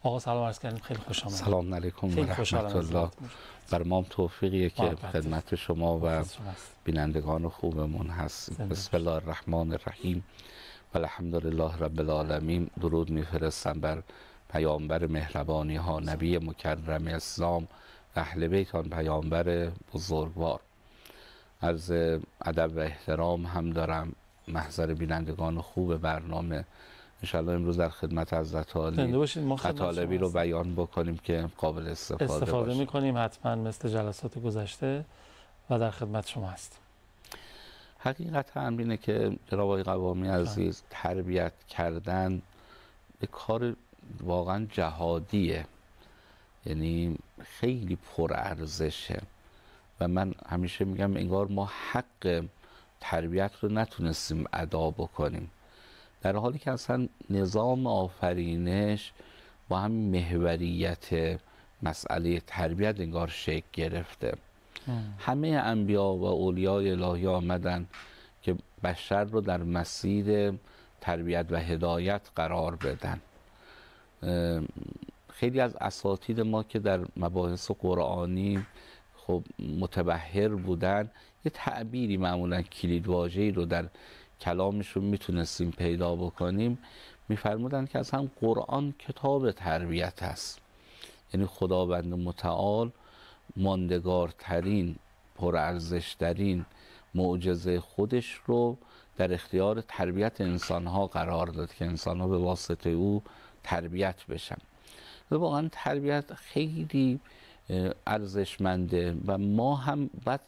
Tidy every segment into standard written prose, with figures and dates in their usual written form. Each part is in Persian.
آقا سلام عرض کردیم، خیلی خوش آمدید. سلام علیکم و رحمت الله. بر ما توفیقیه که خدمت شما و بینندگان خوبمون هستیم. بسم الله الرحمن الرحیم و الحمدلله رب العالمین. درود میفرستم بر پیامبر مهربانی ها، نبی مکرم اسلام، اهل بیت آن پیامبر بزرگوار. عرض ادب و احترام هم دارم محضر بینندگان خوب برنامه. انشالله امروز در خدمت حضرت عالی مطالبی رو بیان بکنیم که قابل استفاده میکنیم حتما مثل جلسات گذشته و در خدمت شما هست. حقیقت هم اینه که جناب آقای قوامی عزیز، تربیت کردن به کار واقعا جهادیه، یعنی خیلی پرارزشه و من همیشه میگم انگار ما حق تربیت رو نتونستیم ادا بکنیم، در حالی که اصلا نظام آفرینش با هم محوریت مسئله تربیت انگار شکل گرفته. همه انبیا و اولیای الهی آمدن که بشر رو در مسیر تربیت و هدایت قرار بدن. خیلی از اساتید ما که در مباحث قرآنی خب متبحر بودن، یه تعبیری معمولا کلیدواژه‌ای رو در کلامشون میتونستیم پیدا بکنیم، میفرمودن که اصلا قرآن کتاب تربیت است. یعنی خداوند متعال ماندگارترین، پرارزشترین معجزه خودش رو در اختیار تربیت انسانها قرار داد که انسانها به واسطه او تربیت بشن. و واقعا تربیت خیلی ارزشمنده و ما هم باید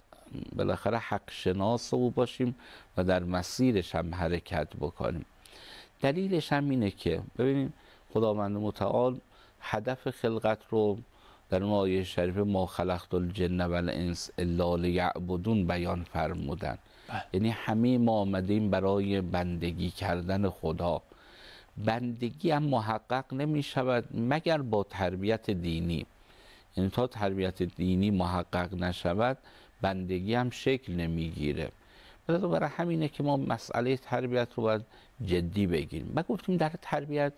بالاخره حق شناس او باشیم و در مسیرش هم حرکت بکنیم. دلیلش هم اینه که ببینید خداوند متعال هدف خلقت رو در اون آیه شریف ما خلقت الجن و الانس الا لیعبدون بیان فرمودن. یعنی همه ما آمدیم برای بندگی کردن خدا. بندگی هم محقق نمی شود مگر با تربیت دینی. یعنی تا تربیت دینی محقق نشود بندگی هم شکل نمیگیره. برای همینه که ما مسئله تربیت رو باید جدی بگیریم. ما گفتیم در تربیت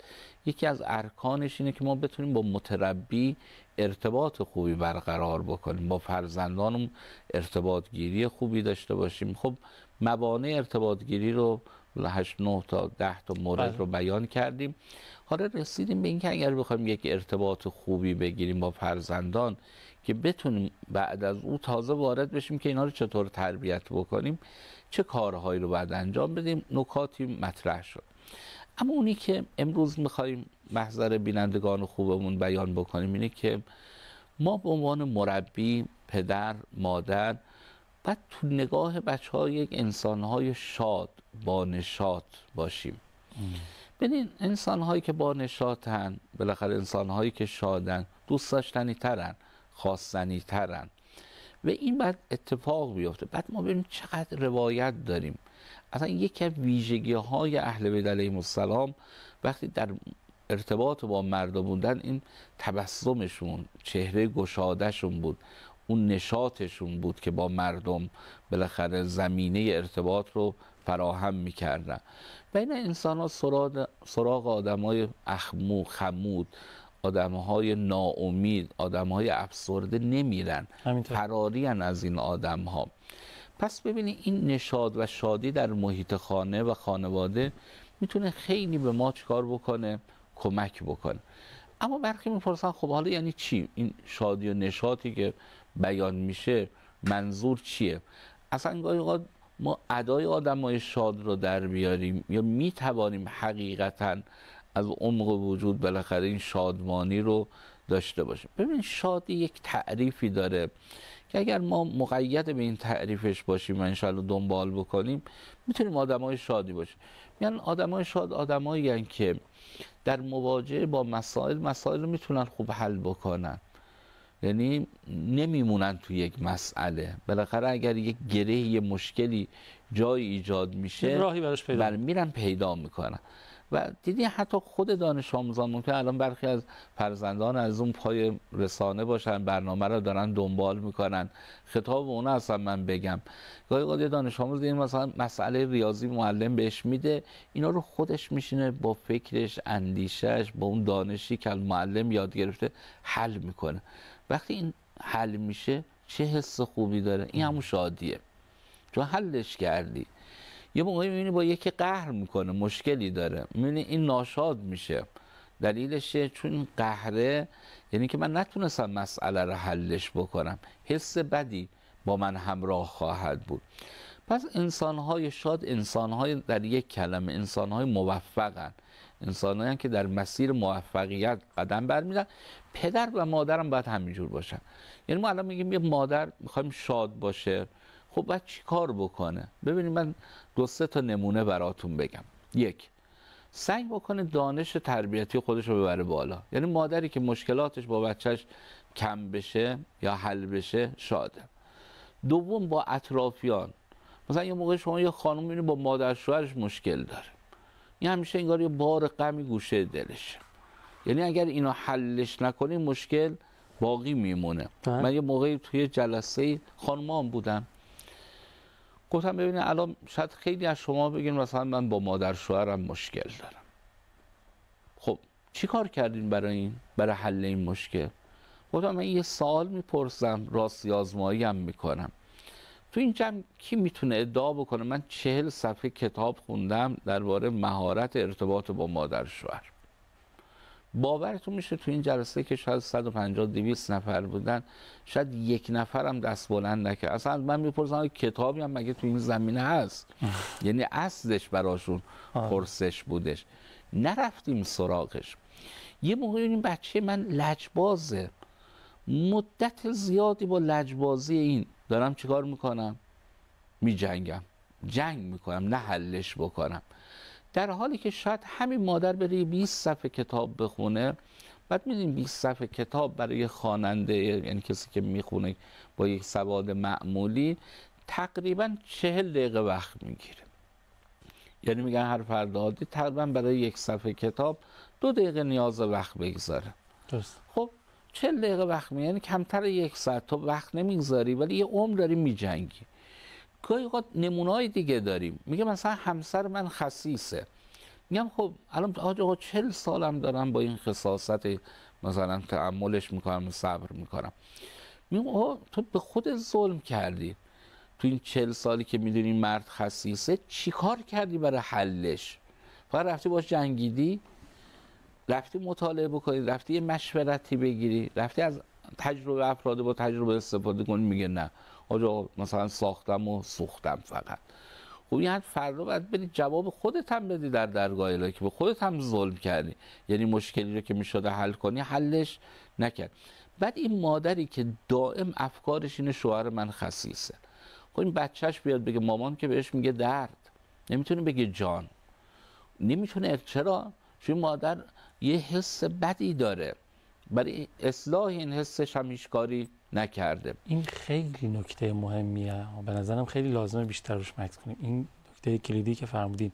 یکی از ارکانش اینه که ما بتونیم با متربی ارتباط خوبی برقرار بکنیم، با فرزندانم ارتباط گیری خوبی داشته باشیم. خب موانع ارتباط گیری رو 8 9 تا 10 تا مورد رو بیان کردیم. حالا رسیدیم به اینکه اگر بخوایم یک ارتباط خوبی بگیریم با فرزندان که بتونیم بعد از او تازه وارد بشیم که اینا رو چطور تربیت بکنیم، چه کارهایی رو باید انجام بدیم، نکاتی مطرح شد. اما اونی که امروز میخوایم محضر بینندگان خوبمون بیان بکنیم اینه که ما به عنوان مربی، پدر، مادر باید تو نگاه بچه‌ها یک انسان‌های شاد، با نشاط باشیم. ببین انسان‌هایی که با نشاطن، بالاخره انسان‌هایی که شادن دوست داشتنی ترن، خواستنی ترن و این بعد اتفاق بیفته. بعد ما ببینیم چقدر روایت داریم. اصلا یکی از ویژگی‌های اهل بیت علیهم السلام وقتی در ارتباط با مردم بودن این تبسمشون، چهره گشادهشون بود، اون نشاطشون بود که با مردم بالاخره زمینه ارتباط رو فراهم میکردن. و این انسان ها سراغ آدم های اخمو، خمود، آدم های ناامید، آدم های افسرده نمیرن، فراری هن از این آدم ها. پس ببینید این نشاط و شادی در محیط خانه و خانواده میتونه خیلی به ما چیکار بکنه؟ کمک بکنه. اما برخی میپرسن خب حالا یعنی چی؟ این شادی و نشاطی که بیان میشه منظور چیه؟ اصلا گاهی اوقات ما ادای آدمای شاد رو در بیاریم یا میتوانیم حقیقتا از عمق وجود بالاخره این شادمانی رو داشته باشیم. ببین شادی یک تعریفی داره که اگر ما مقید به این تعریفش باشیم و انشالله دنبال بکنیم میتونیم آدمای شادی باشیم. یعنی آدمای شاد آدمایی هستند که در مواجهه با مسائل رو میتونن خوب حل بکنن، یعنی نمیمونن تو یک مسئله. بالاخره اگر یک گره، یه مشکلی جای ایجاد میشه راهی براش پیدا میرن پیدا میکنن. و دیدی حتی خود دانش آموزان ممکن الان برخی از فرزندان از اون پای رسانه باشن، برنامه رو دارن دنبال میکنن، خطاب اون اصلا من بگم گاهی اوقات دانش آموز دیدیم مثلا مسئله ریاضی معلم بهش میده، اینا رو خودش میشینه با فکرش، اندیشش، با اون دانشی که معلم یاد گرفته حل میکنه. وقتی این حل میشه چه حس خوبی داره، این همون شادیه، چون حلش کردی. یه موقعی میبینی با یکی قهر میکنه، مشکلی داره، میبینی این ناشاد میشه، دلیلش چون این قهره یعنی که من نتونستم مسئله رو حلش بکنم، حس بدی با من همراه خواهد بود. پس انسانهای شاد، انسانهای در یک کلمه انسانهای موفقن، انسانهایی که در مسیر موفقیت قدم برمیدن. پدر و مادرم باید همینجور باشن. یعنی ما الان میگیم یه مادر میخوایم شاد باشه، خب باید چی کار بکنه؟ ببینید من 2-3 تا نمونه براتون بگم. یک، سعی بکنه دانش تربیتی خودش رو ببره بالا. یعنی مادری که مشکلاتش با بچهش کم بشه یا حل بشه شاده. دوم، با اطرافیان، مثلا یه موقع شما یه خانم میبینید با مادر شوهرش مشکل داره، این همیشه انگار یه بار غمی گوشه دلشه، یعنی اگر اینو حلش نکنی مشکل باقی میمونه. من یه موقعی توی جلسه خانمان بودم، گفتم ببینید الان شاید خیلی از شما بگین مثلا من با مادر شوهرم مشکل دارم، خب چی کار کردین برای حل این مشکل؟ گفتم من یه سوال میپرسم، راستی آزمایی هم میکنم. تو این جمع کی میتونه ادعا بکنه من 40 صفحه کتاب خوندم درباره مهارت ارتباط با مادر شوهر؟ باورتون میشه تو این جلسه که شاید 150-200 نفر بودن، شاید یک نفرم دست بلند نکرد. اصلا من میپرسم کتابی هم مگه تو این زمینه هست؟ یعنی اصلش براشون پرسش بودش، نرفتیم سراغش. یه موقع این بچه من لجبازه، مدت زیادی با لجبازی این دارم چیکار میکنم؟ میجنگم، جنگ میکنم، نه حلش بکنم. در حالی که شاید همین مادر بره 20 صفحه کتاب بخونه، بعد میدونیم 20 صفحه کتاب برای خواننده، یعنی کسی که میخونه با یک سواد معمولی، تقریبا 40 دقیقه وقت میگیره. یعنی میگن هر فرد عادی تقریبا برای 1 صفحه کتاب 2 دقیقه نیاز وقت بگذاره. درست. خب 40 دقیقه وقت میگیره، یعنی کمتر 1 ساعت تو وقت نمیگذاری ولی یه عمر داری میجنگی. گاهی اوقات نمونه‌های دیگه داریم، میگه مثلا همسر من خسیسه، میگم خب الان آقا 40 سالم دارم با این خساست مثلا تحملش میکنم و صبر میکنم. میگم آقا تو به خودت ظلم کردی، تو این 40 سالی که میدونی مرد خسیسه چی کار کردی برای حلش؟ فقط رفتی باش جنگیدی؟ رفتی مطالعه بکنی؟ رفتی یه مشورتی بگیری؟ رفتی از تجربه افراد با تجربه استفاده کنی؟ میگه نه آقا مثلا ساختم و سوختم فقط. خب یعنی فردا باید بری جواب خودت هم بدی در درگاه الهی که به خودت هم ظلم کردی، یعنی مشکلی رو که میشده حل کنی حلش نکرد. بعد این مادری که دائم افکارش اینه شوهر من خسیسه، خب این بچهش بیاد بگه مامان که بهش میگه درد، نمیتونه بگه جان، نمیتونه. چرا؟ چون مادر یه حس بدی داره، برای اصلاح این حسش هم هیچ کاری نکرده. این خیلی نکته مهمیه، به نظرم خیلی لازمه بیشتر روش مکس کنیم. این نکته کلیدی که فرمودین،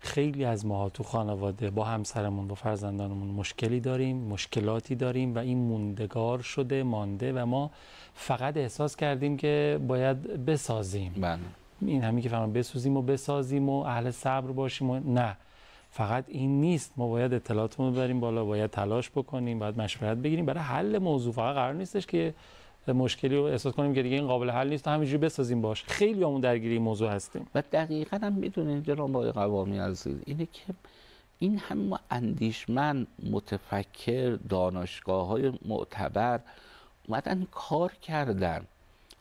خیلی از ماها تو خانواده با همسرمون، با فرزندانمون مشکلی داریم، مشکلاتی داریم و این موندگار شده، مانده و ما فقط احساس کردیم که باید بسازیم. بله. این همین که فرمودین بسازیم و بسازیم و اهل صبر باشیم و نه، فقط این نیست. ما باید اطلاعاتمون رو ببریم بالا، باید تلاش بکنیم، باید مشورت بگیریم برای حل موضوع. فقط قرار نیستش که مشکلی رو احساس کنیم که دیگه این قابل حل نیست و همینجوری بسازیم باش. خیلی همون درگیری موضوع هستیم. و دقیقاً هم میدونین جناب آقای قوامی عزیز، اینه که این هم اندیشمند، متفکر، دانشگاه‌های معتبر اومدن کار کردن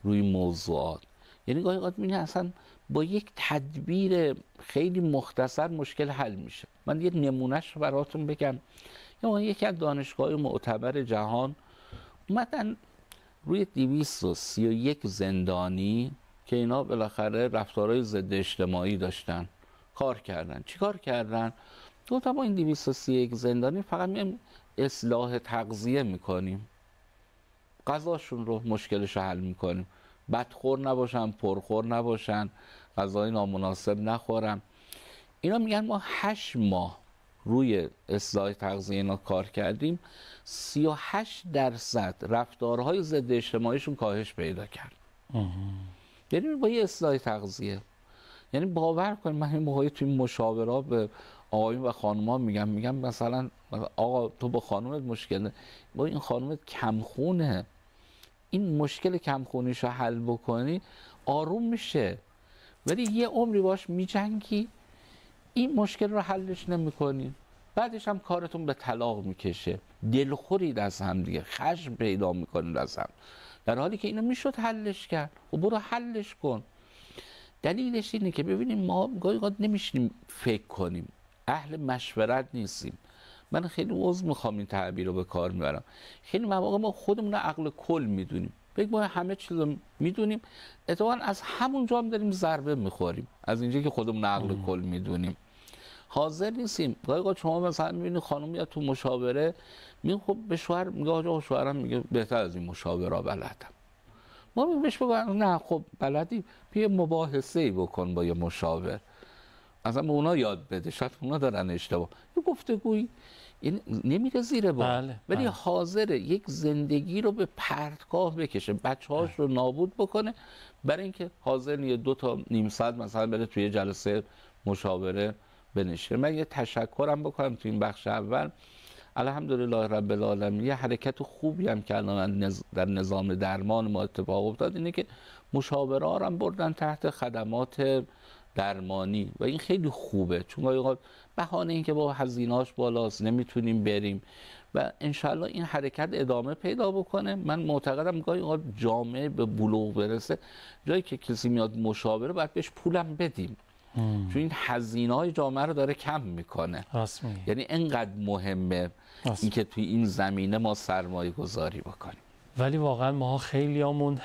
روی موضوعات. یعنی گاهی اوقات می‌بینی اصلا با یک تدبیر خیلی مختصر مشکل حل میشه. من یه نمونهش رو براتون بگم. یکی از دانشگاه‌های معتبر جهان اومدن روی 231 زندانی که اینا بالاخره رفتارهای ضد اجتماعی داشتن کار کردن. چی کار کردن؟ گفتن ما این 231 زندانی فقط میایم اصلاح تغذیه میکنیم، غذاشون رو مشکلش رو حل میکنیم، بدخور نباشن، پرخور نباشن، غذای نامناسب نخورن. اینا میگن ما 8 ماه روی اصلاح تغذیه اینا کار کردیم، 38% رفتارهای ضد اجتماعیشون کاهش پیدا کرد. یعنی با یه اصلاح تغذیه. یعنی باور کنید من این موقعی توی مشاورات به آقایون و خانم‌ها میگم مثلا آقا تو با خانومت مشکل نه، با این خانومت کمخونه، این مشکل کمخونیشو حل بکنی آروم میشه، ولی یه عمری باش میجنگی این مشکل رو حلش نمیکنی، بعدش هم کارتون به طلاق میکشه، دلخورید از هم دیگه، خشم پیدا میکنید از هم، در حالی که اینو میشد حلش کرد. و برو حلش کن. دلیلش اینه که ببینیم ما گاهی اوقات نمیشیم فکر کنیم، اهل مشورت نیستیم. من خیلی عذر میخوام این تعبیر رو به کار میبرم، خیلی مواقع ما خودمون عقل کل میدونیم، بگم ما همه چیز رو میدونیم، اتفاقا از همونجا هم داریم ضربه میخوریم، از اینجا که خودمون عقل کل میدونیم حاضر نیستیم. گاهی اوقات شما مثلا میبینید خانم میاد تو مشاوره، میگه خب به شوهر میگه آقا شوهرم میگه بهتر از این مشاوره بلدم. ما بهش بگم نه خب بلدی، بیا مباحثه‌ای بکن با یه مشاور، اصلا به اونا یاد بده، شاید اونا دارن اشتباه. یه گفتگویی این نمیره زیر بار، ولی حاضره یک زندگی رو به پرتگاه بکشه، بچه‌هاش رو نابود بکنه، برای اینکه حاضر یه 2 تا نیم ساعت مثلا بره توی جلسه مشاوره بنشینه. من یه تشکرم بکنم تو این بخش اول، الحمدلله رب العالمین یه حرکت خوبی هم که الان در نظام درمان ما اتفاق افتاد، اینه که مشاوره ها هم بردن تحت خدمات درمانی و این خیلی خوبه، چون گاهی اوقات بهانه این که با هزینه‌اش بالاست نمیتونیم بریم و انشالله این حرکت ادامه پیدا بکنه. من معتقدم گاهی اوقات جامعه به بلوغ برسه، جایی که کسی میاد مشاوره باید بهش پولم بدیم، چون این هزینه‌های جامعه رو داره کم میکنه. یعنی انقدر مهمه اینکه توی این زمینه ما سرمایه گذاری بکنیم. ولی واقعا ما خیلیامون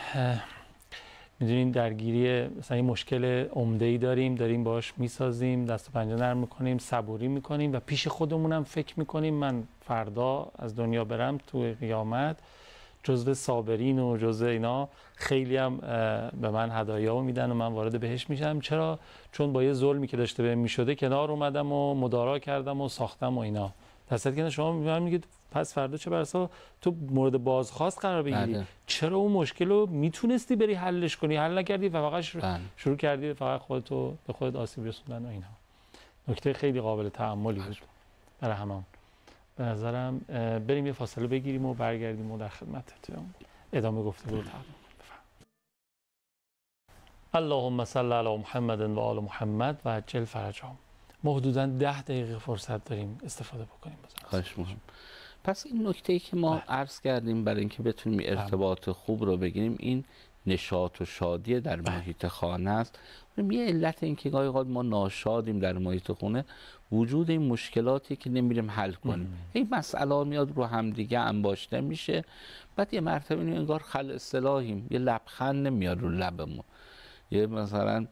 میدونین درگیری مثلا این مشکل عمده‌ای داریم باش میسازیم، دست و پنجه نرم میکنیم، صبوری میکنیم و پیش خودمونم فکر میکنیم من فردا از دنیا برم تو قیامت جزو صابرین و جزو اینا، خیلی هم به من هدایا میدن و من وارد بهش میشم. چرا؟ چون با یه ظلمی که داشته بهم میشده کنار اومدم و مدارا کردم و ساختم و اینا. درصد که شما میگید پس فردا چه برسا تو مورد بازخواست قرار بگیری. چرا اون مشکل رو میتونستی بری حلش کنی، حل نکردی و فقط شروع کردی فقط خودتو به خودت آسیب رسوندن و اینا. نکته خیلی قابل تأملی بود برای همون. به نظرم بریم یه فاصله بگیریم و برگردیم و در خدمتتون ادامه گفتگو رو تقدیم کنیم. اللهم صل علی محمد و آل محمد و عجل فرجهم. ما حدوداً 10 دقیقه فرصت داریم استفاده بکنیم. خواهش می‌کنم. پس این نکته‌ای که ما عرض کردیم برای اینکه بتونیم ارتباط خوب رو بگیریم، این نشاط و شادی در محیط خانه است. یه علت این که گاهی اوقات ما ناشادیم در محیط خونه، وجود این مشکلاتی که نمیریم حل کنیم. این مسئله میاد رو هم دیگه انباشته میشه، بعد یه مرتبه انگار خل اصطلاحیم، یه لبخند نمیاد رو لبمون، یه مثلا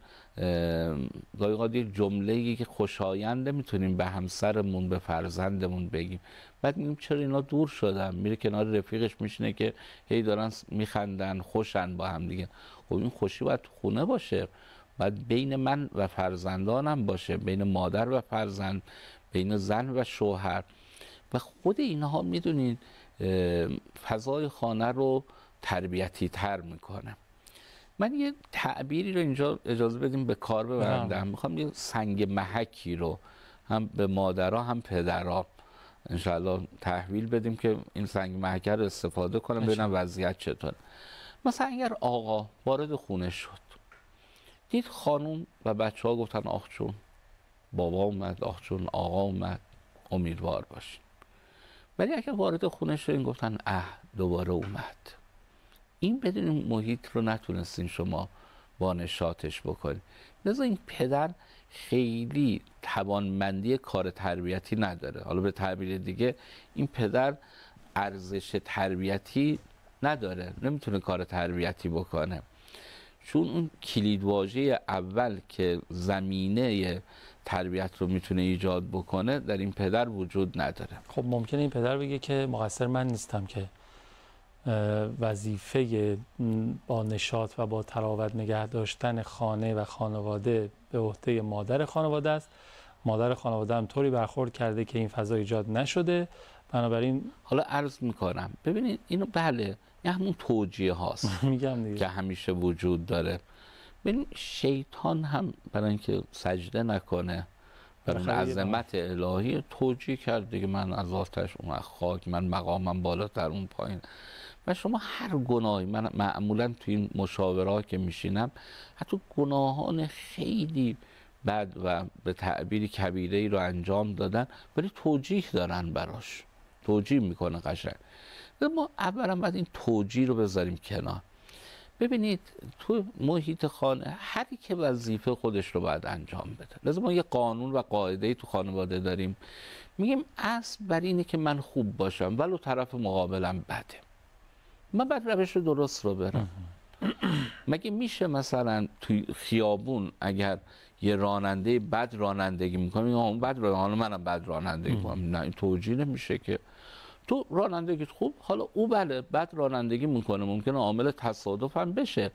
گاهی اوقات یک جمله‌ای که خوشایند نمیتونیم به همسرمون به فرزندمون بگیم، بعد میگیم چرا اینا دور شدن، میره کنار رفیقش میشینه که هی دارن میخندن خوشن با هم دیگه. خب این خوشی باید تو خونه باشه، باید بین من و فرزندانم باشه، بین مادر و فرزند، بین زن و شوهر. و خود اینها میدونید فضای خانه رو تربیتی تر میکنه. من یه تعبیری رو اینجا اجازه بدیم به کار ببرم، میخوام یه سنگ محکی رو هم به مادرها هم پدرها انشاءالله تحویل بدیم که این سنگ محک رو استفاده کنم ببینم وضعیت چطور. مثلا اگر آقا وارد خونه شد، دید خانم و بچه ها گفتن آخ چون بابا اومد، آخ چون آقا اومد، امیدوار باشین. ولی اگر وارد خونه شدین گفتن دوباره اومد، این بدون محیط رو نتونستین شما با نشاطش بکنید. لذا این پدر خیلی توانمندی کار تربیتی نداره. حالا به تعبیر دیگه این پدر ارزش تربیتی نداره، نمیتونه کار تربیتی بکنه، چون اون کلیدواژه اول که زمینه تربیت رو میتونه ایجاد بکنه در این پدر وجود نداره. خب ممکنه این پدر بگه که مقصر من نیستم که وظیفه با نشاط و با تراوت نگه داشتن خانه و خانواده به عهده مادر خانواده است، مادر خانواده هم طوری برخورد کرده که این فضا ایجاد نشده، بنابراین حالا عرض میکنم ببینید اینو بله این همون توجیه هاست میگم دیگه که همیشه وجود داره. ببین شیطان هم برای اینکه سجده نکنه برای اون عظمت الهی توجیه کرد دیگه، من از آتش اون از خاک، من مقامم بالاتر اون پایین. و شما هر گناهی، من معمولا توی این مشاورات که میشینم حتی گناهان خیلی بد و به تعبیری کبیره‌ای رو انجام دادن ولی توجیه دارن براش، توجیه میکنه قشنگ. ما اولا باید این توجیه رو بذاریم کنار. ببینید تو محیط خانه هری که وظیفه خودش رو باید انجام بده. لازم ما یه قانون و قاعده‌ای تو خانواده داریم، میگیم اصل بر اینه که من خوب باشم ولو طرف مقابلم بده، من باید روش درست رو برم. مگه میشه مثلا توی خیابون اگر یه راننده بد رانندگی میکنه اون بد راننده، منم بد رانندگی میکنم؟ نه، این توجیه نمیشه که. تو رانندگیت خوب، حالا او بله بد رانندگی میکنه، ممکنه عامل تصادف هم بشه،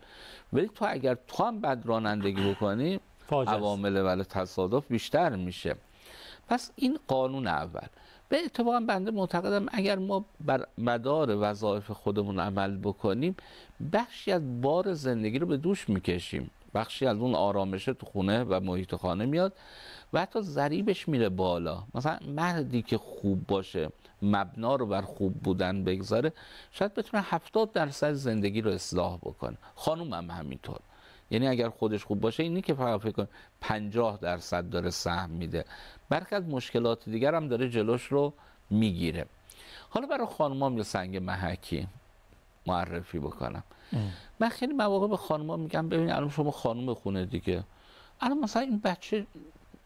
ولی تو اگر تو هم بد رانندگی بکنی عوامل تصادف بیشتر میشه. پس این قانون اول. به اتفاقا بنده معتقدم اگر ما بر مدار وظایف خودمون عمل بکنیم بخشی از بار زندگی رو به دوش میکشیم، بخشی از اون آرامشه تو خونه و محیط خانه میاد و حتی ضریبش میره بالا. مثلا مردی که خوب باشه، مبنا رو بر خوب بودن بگذاره، شاید بتونه 70% زندگی رو اصلاح بکنه. خانوم هم همینطور. یعنی اگر خودش خوب باشه، اینی که فقط فکر کن 50% داره سهم میده، برخی از مشکلات دیگر هم داره جلوش رو میگیره. حالا برای خانومام یه سنگ محکی معرفی بکنم. من خیلی مواقع به خانوما میگم ببین الان شما خانوم خونه دیگه، الان مثلا این بچه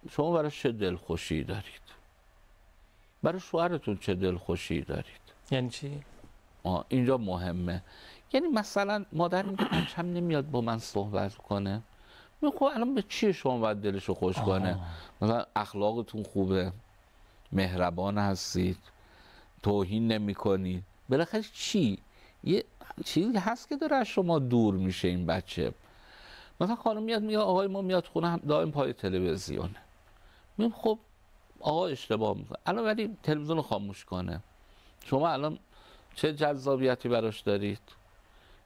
شما براش چه دلخوشی دارید؟ برای شوهرتون چه دلخوشی دارید؟ یعنی چی؟ اینجا مهمه. یعنی مثلا مادر میگه بچه‌م نمیاد با من صحبت کنه، میگه خب الان به چیه شما باید دلشو خوش کنه؟ مثلا اخلاقتون خوبه، مهربان هستید، توهین نمی‌کنید، بالاخره چی؟ یه چیزی هست که داره از شما دور میشه این بچه. مثلا خانم میاد میگه آقای ما میاد خونه هم دائم پای تلویزیونه، میگم خب آقا اشتباه میکنه، الان ولی تلویزیون رو خاموش کنه، شما الان چه جذابیتی براش دارید؟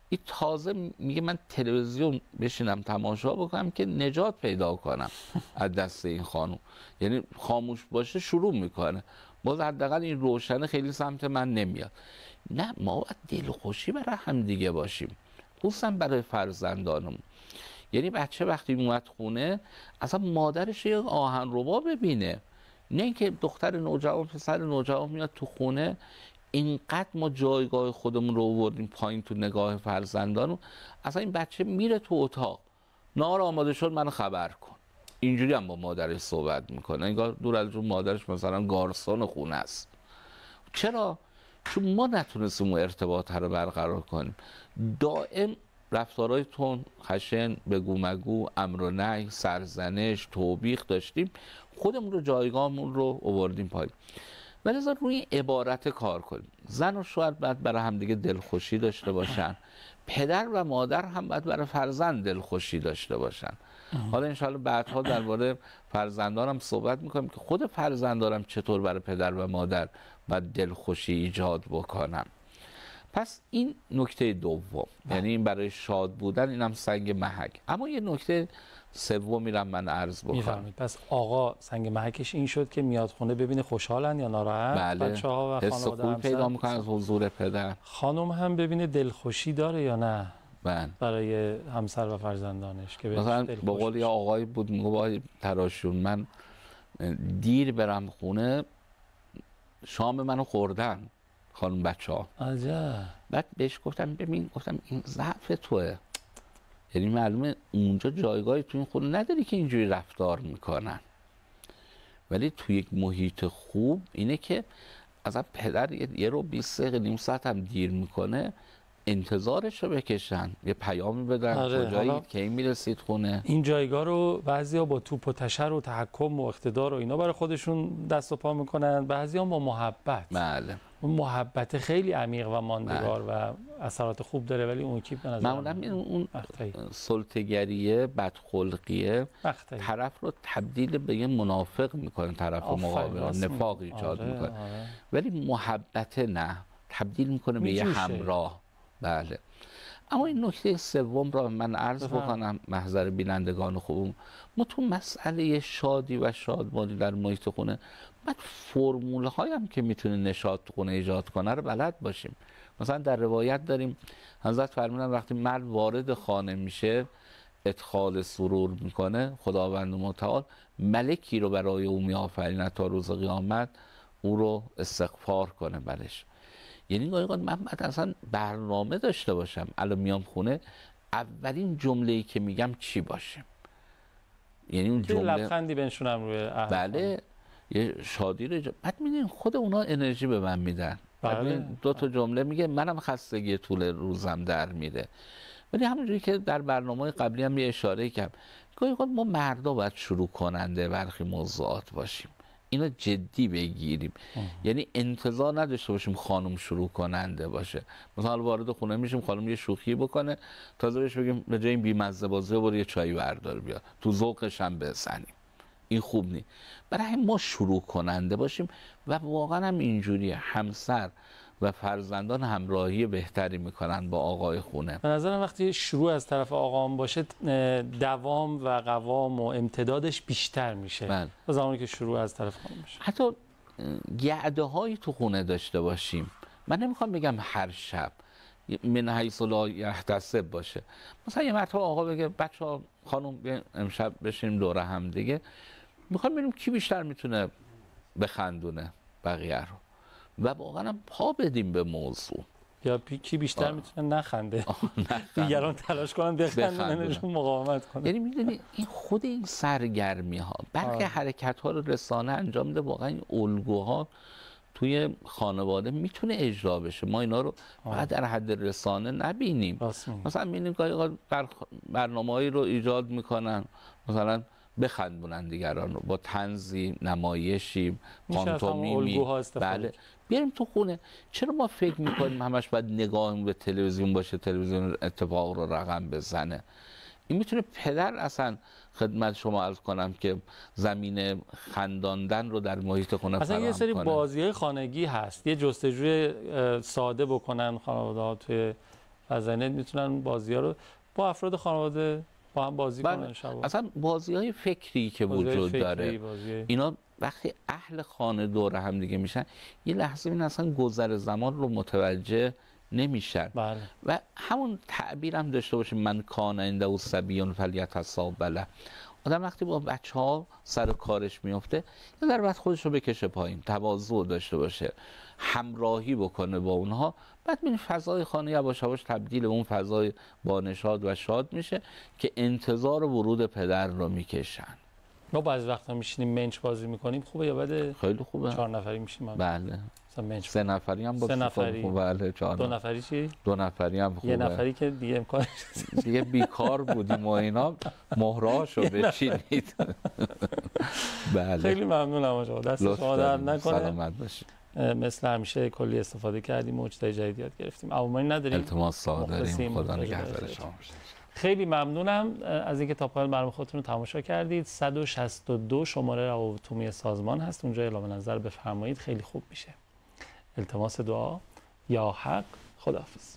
این تازه میگه من تلویزیون بشینم تماشا بکنم که نجات پیدا کنم از دست این خانم. یعنی خاموش باشه شروع میکنه، باز حداقل این روشنه خیلی سمت من نمیاد. نه، ما باید دلخوشی برای هم دیگه باشیم، خصوصا برای فرزندانم. یعنی بچه وقتی اومد خونه اصلا مادرش یه آهنربا ببینه، نه اینکه دختر نوجوان پسر نوجوان میاد تو خونه اینقدر ما جایگاه خودمون رو آوردیم پایین تو نگاه فرزندانو، اصلا این بچه میره تو اتاق نهار آماده شد منو خبر کن، اینجوری هم با مادرش صحبت میکنه، انگار دور از جون مادرش مثلا گارسون خونه است. چرا؟ چون ما نتونستیم اون ارتباط رو برقرار کنیم. دائم رفتارهای تون، خشن، بگو مگو، امر و نهی، سرزنش، توبیخ داشتیم، خودمون رو جایگاهمون رو آوردیم پایین. ولی روی عبارت کار کنیم. زن و شوهر باید برای همدیگه دلخوشی داشته باشن، پدر و مادر هم باید برای فرزند دلخوشی داشته باشن. حالا انشاءالله بعدها درباره فرزندانم صحبت میکنیم که خود فرزندانم چطور برای پدر و مادر باید دلخوشی ایجاد بکنم. پس این نکته دوم، یعنی این برای شاد بودن، اینم سنگ محک. اما یه نکته سوم میرم من عرض بکنم. پس آقا سنگ محکش این شد که میاد خونه ببینه خوشحالن یا ناراحت، بله. بچه‌ها و حس خوبی پیدا میکنن از حضور پدر. خانم هم ببینه دلخوشی داره یا نه برای همسر و فرزندانش که مثلا به قول یه آقایی بود میگه وای تراشون، من دیر برم خونه شام منو خوردن خانم بچه‌ها. عجب. بعد بهش گفتم ببین، گفتم این ضعف توئه، یعنی معلومه اونجا جایگاهی تو این خونه نداری که اینجوری رفتار میکنن، ولی توی یک محیط خوب اینه که اصلا پدر یه رو 20 دقیقه نیم ساعت هم دیر میکنه انتظارش رو بکشن، یه پیامی بدن کجایید که این میرسید خونه. این جایگاه رو بعضیا با توپ و تشر و تحکم و اقتدار و اینا برای خودشون دست و پا میکنن، بعضیا با محبت. بله. اون محبت خیلی عمیق و ماندگار و اثرات خوب داره، ولی اون کی به نظر معمولا اون سلطه‌گریه، بدخلقیه طرف رو تبدیل به یه منافق میکنه، طرف مقابل نفاق ایجاد میکنه. ولی محبت نه، تبدیل میکنه به یه همراه. بله. اما این نکته سوم را من عرض بکنم محضر بینندگان خوبم، ما تو مسئله شادی و شادمانی در محیط خونه بعد فرمول هایی هم که میتونه نشاط تو خونه ایجاد کنه رو بلد باشیم. مثلا در روایت داریم حضرت فرمودن وقتی مرد وارد خانه میشه ادخال سرور میکنه، خداوند متعال ملکی رو برای او میآفرینه تا روز قیامت او رو استغفار کنه برش. یعنی گاهی اوقات من باید اصلا برنامه داشته باشم، الان میام خونه اولین جمله‌ای که میگم چی باشه. یعنی اون جمله لبخندی بنشونم روی اهل. بله، یه شادی رو بعد میدین خود اونا انرژی به من میدن. بله. دو تا جمله میگه منم خستگی طول روزم در میره. ولی همونجوری که در برنامه قبلی هم یه اشاره کردم، گاهی اوقات ما مردا باید شروع کننده برخی موضوعات باشیم، اینا جدی بگیریم. یعنی انتظار نداشته باشیم خانم شروع کننده باشه. مثلا وارد خونه میشیم خانم یه شوخی بکنه، تازه بهش بگیم به جای این بی‌مزه بازی برو یه چای بردار بیا، تو ذوقش هم بزنیم. این خوب نیست. برای ما شروع کننده باشیم و واقعا هم اینجوریه. همسر و فرزندان همراهی بهتری میکنن با آقای خونه. به نظرم وقتی شروع از طرف آقام باشه دوام و قوام و امتدادش بیشتر میشه. بله. زمانی که شروع از طرف خانم باشه. حتی گعده هایی تو خونه داشته باشیم. من نمیخوام بگم هر شب من حیث لا یحتسب باشه. مثلا یه مرتبه آقا بگه بچه‌ها خانم امشب بشینیم دور هم دیگه، میخوام ببینیم کی بیشتر میتونه بخندونه بقیه رو و واقعا هم پا بدیم به موضوع. یا کی بیشتر میتونه نخنده. دیگران تلاش کنن بخندونشون مقاومت کنن. یعنی میدونی این خود این سرگرمی ها بلکه حرکت ها رو رسانه انجام میده. واقعا این الگوها توی خانواده میتونه اجرا بشه. ما اینا رو باید در حد رسانه نبینیم. مثلا میبینیم که در برنامه‌ای رو ایجاد میکنن، مثلا بخندونن دیگران رو با طنزی، نمایشی، پانتومیمی. بله، بیاریم تو خونه. چرا ما فکر میکنیم همش باید نگاه به تلویزیون باشه، تلویزیون اتفاق رو رقم بزنه؟ این میتونه پدر اصلا خدمت شما عرض کنم که زمین خنداندن رو در محیط خونه فراهم کنه. مثلا یه سری بازی‌های خانگی هست، یه جستجوی ساده بکنن خانواده‌ها توی فضای نت، میتونن بازی‌ها رو با افراد خانواده با هم بازی کنن. اصلا بازی‌های فکری که وجود داره، اینا وقتی اهل خانه دور هم دیگه میشن یه لحظه این اصلا گذر زمان رو متوجه نمیشن. بله. و همون تعبیر هم داشته باشیم من کان عنده صبیون فلیتصاب له. آدم وقتی با بچه‌ها سر کارش میفته یه ذره بعد خودش رو بکشه پایین، تواضع داشته باشه، همراهی بکنه با اونها، بعد این فضای خانه یواش یواش تبدیل اون فضای بانشاد و شاد میشه که انتظار ورود پدر رو میکشن. ما بعضی وقتا میشینیم منچ بازی میکنیم، خوبه یا بده؟ خیلی خوبه. 4 نفری میشیم. بله. مثلا منچ 3 نفری هم بازی خوبه. بله. 2 نفری چی؟ 2 نفری هم خوبه. یه نفری که دیگه امکانش دیگه بیکار بودیم و اینا مهرهاشو بچینید. بله. خیلی ممنونم آقا. دست شما درد نکنه. سلامت باشید. مثل همیشه کلی استفاده کردیم و چیزای جدید یاد گرفتیم. عمومی نداریم. التماس داریم. خدا نگهدار شما. خیلی ممنونم از اینکه تا پایان برنامه خودتون رو تماشا کردید. 162 شماره روابط عمومی سازمان هست، اونجا اعلام نظر بفرمایید، خیلی خوب میشه. التماس دعا. یا حق. خداحافظ.